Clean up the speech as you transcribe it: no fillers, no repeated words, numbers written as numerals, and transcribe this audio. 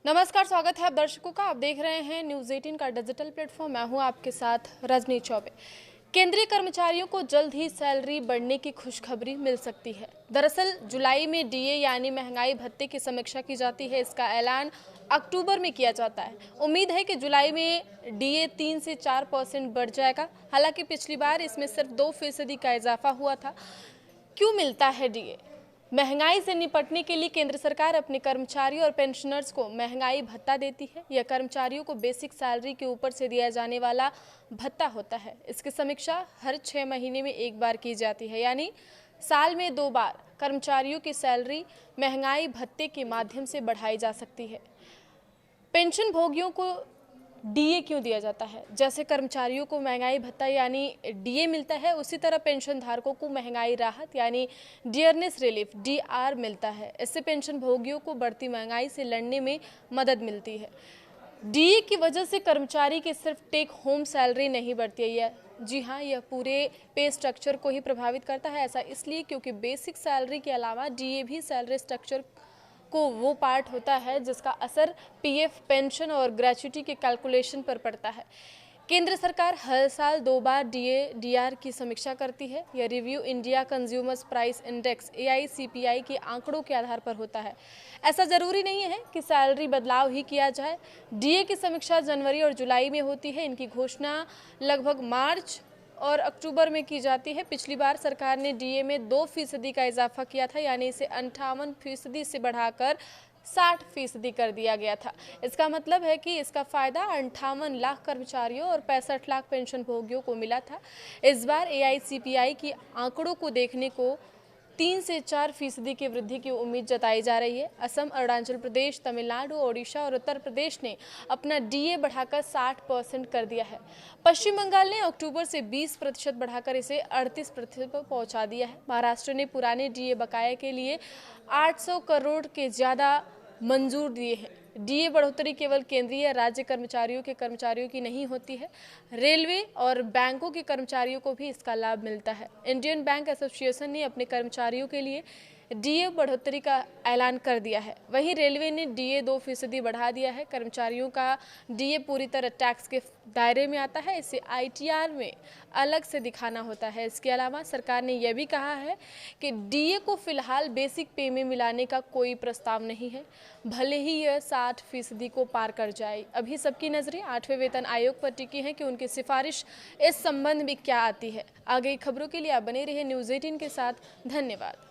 नमस्कार, स्वागत है आप दर्शकों का। आप देख रहे हैं न्यूज़ 18 का डिजिटल प्लेटफॉर्म। मैं हूं आपके साथ रजनी चौबे। केंद्रीय कर्मचारियों को जल्द ही सैलरी बढ़ने की खुशखबरी मिल सकती है। दरअसल जुलाई में डीए यानी महंगाई भत्ते की समीक्षा की जाती है। इसका ऐलान अक्टूबर में किया जाता है। उम्मीद है कि जुलाई में डीए 3 से 4% बढ़ जाएगा। हालांकि पिछली बार इसमें सिर्फ 2% का इजाफा हुआ था। क्यों मिलता है डीए? महंगाई से निपटने के लिए केंद्र सरकार अपने कर्मचारियों और पेंशनर्स को महंगाई भत्ता देती है। यह कर्मचारियों को बेसिक सैलरी के ऊपर से दिया जाने वाला भत्ता होता है। इसकी समीक्षा हर 6 महीने में एक बार की जाती है, यानी साल में 2 बार कर्मचारियों की सैलरी महंगाई भत्ते के माध्यम से बढ़ाई जा सकती है। पेंशन भोगियों को डीए क्यों दिया जाता है? जैसे कर्मचारियों को महंगाई भत्ता यानी डीए मिलता है, उसी तरह पेंशन धारकों को महंगाई राहत यानी डियरनेस रिलीफ डीआर मिलता है। इससे पेंशन भोगियों को बढ़ती महंगाई से लड़ने में मदद मिलती है। डीए की वजह से कर्मचारी की सिर्फ टेक होम सैलरी नहीं बढ़ती है, जी हाँ, यह पूरे पे स्ट्रक्चर को ही प्रभावित करता है। ऐसा इसलिए क्योंकि बेसिक सैलरी के अलावा डीए भी सैलरी स्ट्रक्चर को वो पार्ट होता है जिसका असर पीएफ, पेंशन और ग्रेच्युटी के कैलकुलेशन पर पड़ता है। केंद्र सरकार हर साल 2 बार डीए डीआर की समीक्षा करती है। यह review India consumers price index AICPI के आंकड़ों के आधार पर होता है। ऐसा जरूरी नहीं है कि सैलरी बदलाव ही किया जाए। डीए की समीक्षा जनवरी और जुलाई में होती है। इनकी घोषणा लगभग मार्च और अक्टूबर में की जाती है। पिछली बार सरकार ने डीए में 2% का इजाफा किया था, यानी इसे 58% से बढ़ाकर 60% कर दिया गया था। इसका मतलब है कि इसका फायदा 58 लाख कर्मचारियों और 65 लाख पेंशन भोगियों को मिला था। इस बार AICPI की आंकड़ों को देखने को 3 से 4% की वृद्धि की उम्मीद जताई जा रही है। असम, अरुणाचल प्रदेश, तमिलनाडु, ओडिशा और उत्तर प्रदेश ने अपना डीए बढ़ाकर 60% कर दिया है। पश्चिम बंगाल ने अक्टूबर से 20% बढ़ाकर इसे 38% पर पहुंचा दिया है। महाराष्ट्र ने पुराने डीए बकाये के लिए 800 करोड़ के ज़्यादा मंजूर दिए हैं। डीए बढ़ोतरी केवल केंद्रीय या राज्य कर्मचारियों की नहीं होती है। रेलवे और बैंकों के कर्मचारियों को भी इसका लाभ मिलता है। इंडियन बैंक एसोसिएशन ने अपने कर्मचारियों के लिए डीए बढ़ोतरी का ऐलान कर दिया है। वहीं रेलवे ने डीए 2% बढ़ा दिया है। कर्मचारियों का डीए पूरी तरह टैक्स के दायरे में आता है। इसे ITR में अलग से दिखाना होता है। इसके अलावा सरकार ने यह भी कहा है कि डीए को फिलहाल बेसिक पे में मिलाने का कोई प्रस्ताव नहीं है, भले ही यह 60% को पार कर जाए। अभी सबकी नजरें 8वें वेतन आयोग पर टिकी हैं कि उनकी सिफारिश इस संबंध में क्या आती है। आगे खबरों के लिए आप बने रहिए न्यूज़ 18 के साथ। धन्यवाद।